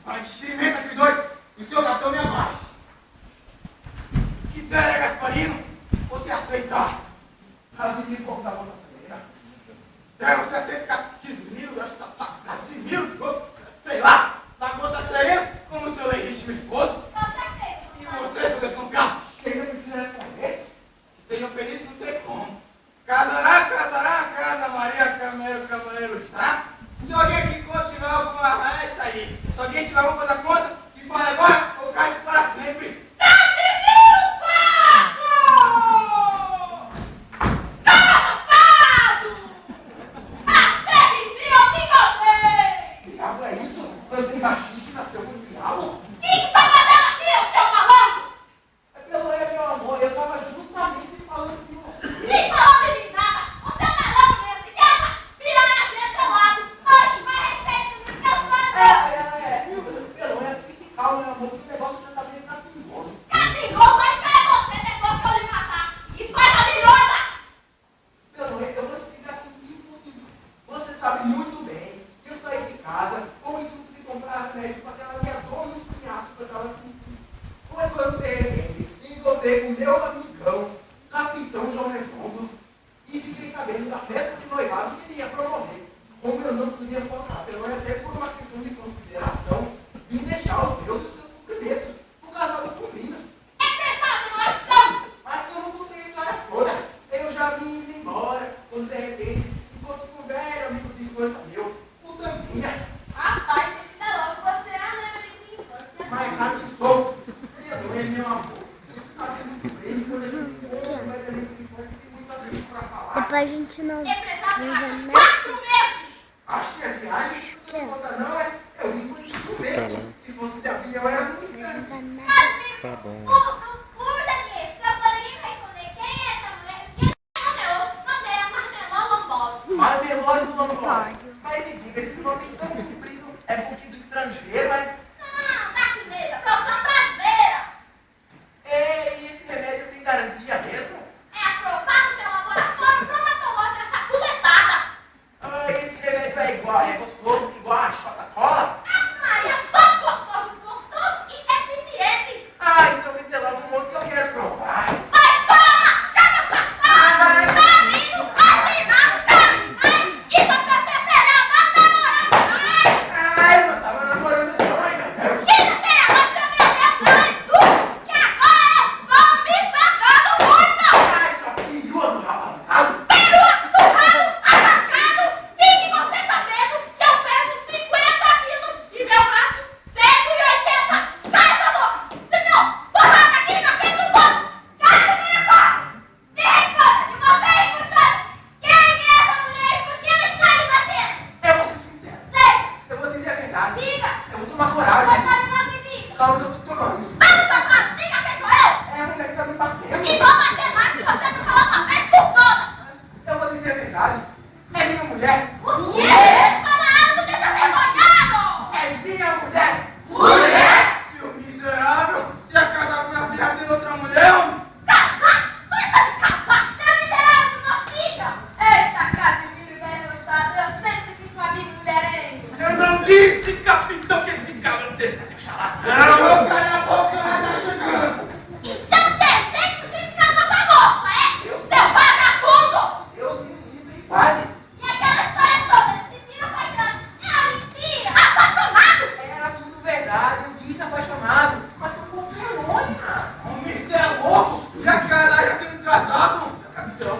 Para enchimento aqui dois, o senhor capitão me abaixe. Que ideia, Gasparino, você aceitar? Mas me conta a outra cena. Quero você aceitar 15 mil, 15 mil, sei lá, da conta serena, como seu legítimo esposo. E você, seu desconfiado? Quem não precisa responder? Seja feliz, não sei como. Casará, casa Maria, cavaleiro está. Se alguém aqui conta tiver alguma... É isso aí. Se alguém tiver alguma coisa contra, que fale agora, ou cai isso para sempre. Que diabo é isso? Andei baixinho, nasceu com o diabo? Quem está fazendo aqui, seu malandro? É pelo meu amor, eu estava justamente falando de você. Nem falando de mim nada. Você é malandro mesmo. E que essa piranha assim do seu lado? Oxe, mais respeito do que eu sou. Pelo menos fique calmo, meu amor, que o negócio já está bem catingoso. Catingoso, aí cai você depois que eu lhe matar. Isso é carinhosa. Pelo menos eu vou explicar tudo. Você sabe muito bem que eu saí de casa com o intuito de comprar remédio para aquela minha dor no espinhaço que eu estava sentindo. Foi quando, de repente, encontrei com o meu amigão, Capitão João Redondo, e fiquei sabendo da festa de noivado que ele ia promover. Como eu não podia faltar, pelo menos até por uma questão de consideração, vim deixar os meus e os seus cumprimentos no casal de Cumbinas. É pensado que nós estamos. Mas que eu não contei a história toda. Eu já vim indo embora, quando de repente encontro com um velho amigo de infância meu, o Tampinha. Rapaz, esse é logo. Você é meu amigo de infância. Mas claro que sou. Perdoe, meu amor. Você sabe muito bem que quando a gente encontra um velho amigo de infância, tem muita coisa para falar. Depois a gente não Represado usa há mais. 4 meses. Acho que a viagem, você não conta não, é? Eu vim foi de chuveiro. Se fosse de avião, era no instante. Tá Por daqui, se eu poderia responder quem é essa mulher, quem é o outro, mas é a Marmeló Lombola. Mas Melódio não pode. Mas me diga, esse nome tão comprido é porque do estrangeiro, é? Não, da chinesa, produção brasileira. E esse remédio tem garantia mesmo? É aprovado pelo laboratório bromatológico da chapuletada. Ah, esse remédio é igual, é gostoso, igual a Coca-Cola? Aí é tão gostoso e eficiente. Ah, então me dê logo um monte que eu quero provar. Vai, toma! Chama safado! Caminho, assinado, caminho! Isso é pra ser federal, não namorando! Ai, eu não tava namorando não, ai, meu Deus. Que não tem negócio pra meu Deus, ai, tu! Que agora eu estou me sacando muito! Ai, sua perua do rabado. Perua do ralo arrancado! Fique você sabendo que eu peso 50 quilos e meu braço 180! Cala essa boca! Senão, porrada aqui na frente do povo! Cala minha boca! Me responda de uma vez por todas! Quem é essa mulher e por que ela está me batendo? Eu vou ser sincero, Seja! eu vou dizer a verdade. Diga! Eu vou tomar Você coragem. sabe logo que diga! Calma que eu tô tomando. Vamos, safado! Diga quem sou eu! É a mulher que tá me batendo. E vou bater mais se você não falar uma vez por todas! Eu vou dizer a verdade. É minha mulher. O quê? Fala alto, desavergonhado! É minha mulher. Mulher? Seu miserável, se ia casar com minha filha tem outra mulher, homem? Casar? Coisa de casar! Seu miserável de uma filha! Eita, Casimiro velho gostado, eu sempre quis uma amiga mulherengo! Eu não disse, capitão, que esse cabra não tem charlatão. Cala a boca, você vai estar chegando. Então quer dizer que você se casou com a moça, é? Seu vagabundo! Deus me livre e guarde. E aquela história toda de se sentir apaixonado é mentira! Apaixonado? Era tudo verdade. Eu disse apaixonado. Mas foi com vergonha. Homem, você é louco? Já casar, já sendo casado, homem. Seu capitão,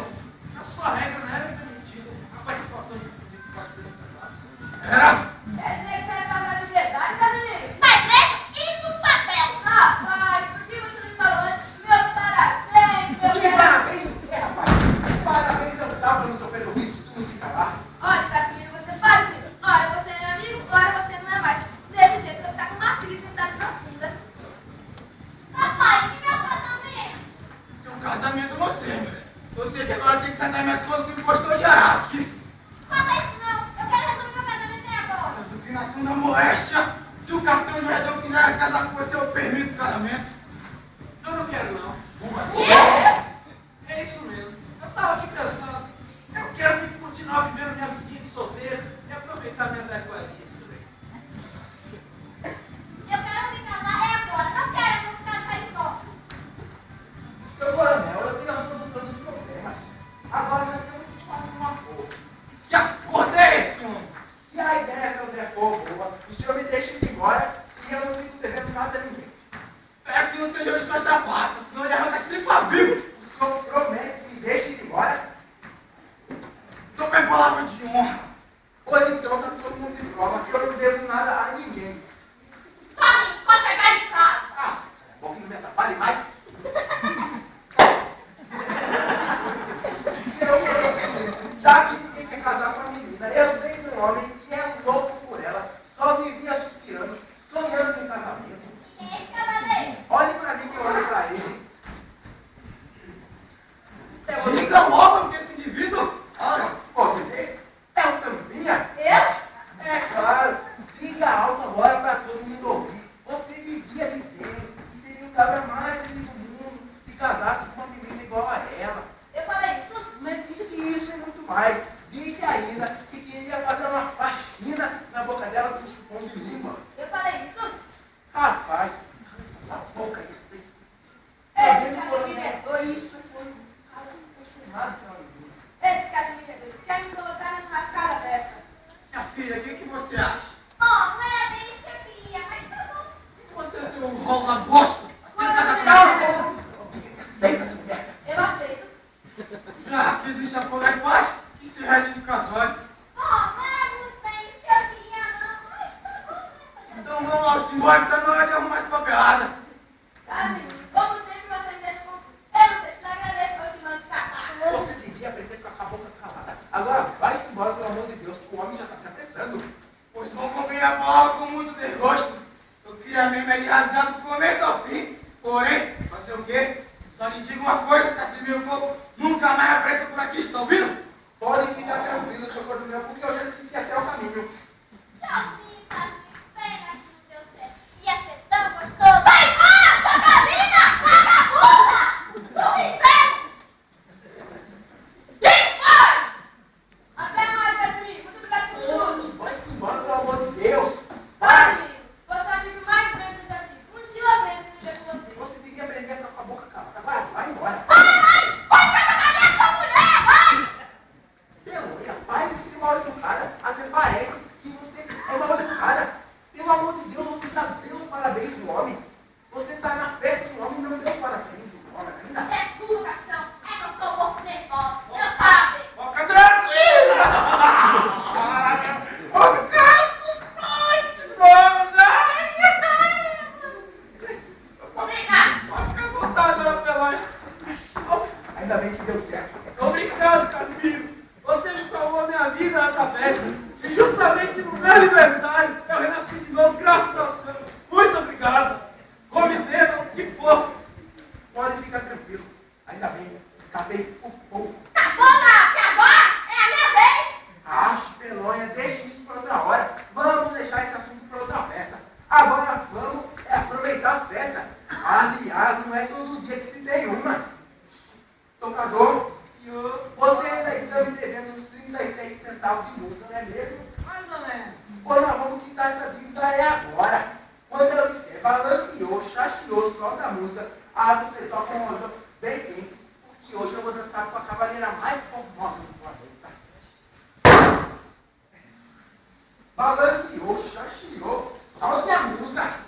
a sua regra não era permitida a participação de parceiros casados. Era? Quer dizer que você é casado de verdade, Casimiro? Na igreja e no papel! Rapaz, por que você não me falou antes? Meus parabéns, meu Que Deus! parabéns o quê, rapaz? Parabéns eu tava no teu pé do vídeo se tu não se calar. Olha, Casimiro, você para com isso. Ora você é meu amigo, ora você não é mais. Desse jeito eu vou ficar com uma crise de idade profunda. Papai, que meu casamento? Seu casamento você que agora tem que sentar minhas contas com o impostor de Araque. Faça isso não, eu quero resolver meu casamento até agora. Sua sublinação da moléstia. Se o capitão Jordão quiser casar com você, eu permito o casamento. Eu não quero, não. Quê? É isso mesmo. Eu tava aqui pensando. Eu quero continuar vivendo minha vidinha de solteiro e aproveitar minhas iguarias também. senhor já passa, senão ele arranca as tripas vivo. O senhor promete que me deixa ir embora? Tô com palavra de honra. Pois então tá todo mundo de prova que eu não devo nada a ninguém. Sabe, pode chegar em casa. Ah, bom que não me atrapalhe mais. Já que ninguém quer casar com a menina, eu sei de um homem que é louco por ela, só vivia suspirando, sonhando em casamento. Esse cavaleiro. Olhe pra mim que eu olho pra ele. Diga logo que esse indivíduo... Olha, pode dizer, é o Tampinha? Eu? É claro, diga alto agora pra todo mundo ouvir. Você vivia dizendo que seria o cabra mais lindo do mundo se casasse com uma menina igual a ela. Eu falei isso? Mas disse isso e muito mais. Disse ainda que queria fazer uma faxina na boca dela com chupão de língua. Eu falei isso? Rapaz, cala essa boca aí, assim. Esse Casimiro é doido. Isso foi um cara apaixonado pela menina. Esse Casimiro é doido. Quer me colocar numa rascada dessa? Minha filha, o que você acha? Oh, não era bem isso que eu queria, mas tá bom. Você, seu rola bosta, assim casa com Calma! Aceita essa mulher. Eu aceito. já que existe a cor das partes, que se realize o casório. Oh, não era muito bem isso que eu queria, não. Mas tá bom, né? Então vamos logo embora, que tá na hora de arrumar essa papelada. Casimiro, como sempre você me deixa confuso. Eu não sei se lhe agradeço ou te mando descartar. Você devia aprender com a boca calada. Agora vai-se embora, pelo amor de Deus, que o homem já está se apressando. Pois vou cumprir a palavra com muito desgosto. Eu queria mesmo ele rasgado do começo ao fim. Porém, fazer o quê? Só lhe digo uma coisa, Casimiro Coco, nunca mais apareça por aqui, está ouvindo? Pode ficar tranquilo, seu coronel, porque eu já esqueci até o caminho. Tchauzinho, Casimiro. Pena que não deu certo. Ia ser tão gostoso. Vai embora, Catarina! Vagabunda! Do inferno! Quem vai? Até mais, Casimiro. Muito obrigado por tudo. Vai-se embora, pelo amor de Deus. Vai! Casimiro, você é o amigo mais grande que eu já tive. Um dia eu aprendo a viver com você. Você devia aprender a ficar com a boca calada. Agora vai embora. Vai trabalhar com essa mulher, vai! Peloia, pare de ser mal educada. Até parece que você é mal educada. Pelo amor de Deus, você já deu os parabéns do homem. Você está na festa do homem e não deu os parabéns do homem ainda. Desculpa, capitão. É que eu sou um pouco nervosa. Meus parabéns. Fica tranquila! Ô, Carlos, ai, que coisa! Obrigado. Pode ficar à vontade, dona Pelói. Ainda bem que deu certo. Obrigado, Casimiro. Você me salvou a minha vida nessa festa. E justamente no meu aniversário, eu renasci de novo, graças ao Senhor. Muito obrigado. Come beba, o que for. Pode ficar tranquilo. Ainda bem, escapei por pouco. Tá bom, não, que agora é a minha vez. Acho, Pelonha, deixe isso para outra hora. Vamos deixar esse assunto para outra festa. Agora vamos aproveitar a festa. Aliás, não é todo dia que se tem uma. Tocador, você ainda está me devendo uns 36 centavos de multa, não é mesmo? Mais ou menos. Pois nós vamos quitar essa dívida agora. Quando eu disser balanceou, chateou, solta a música, você toca um modão bem quente, porque hoje eu vou dançar com a cavaleira mais famosa do planeta. Balanceou, chateou, solte a música.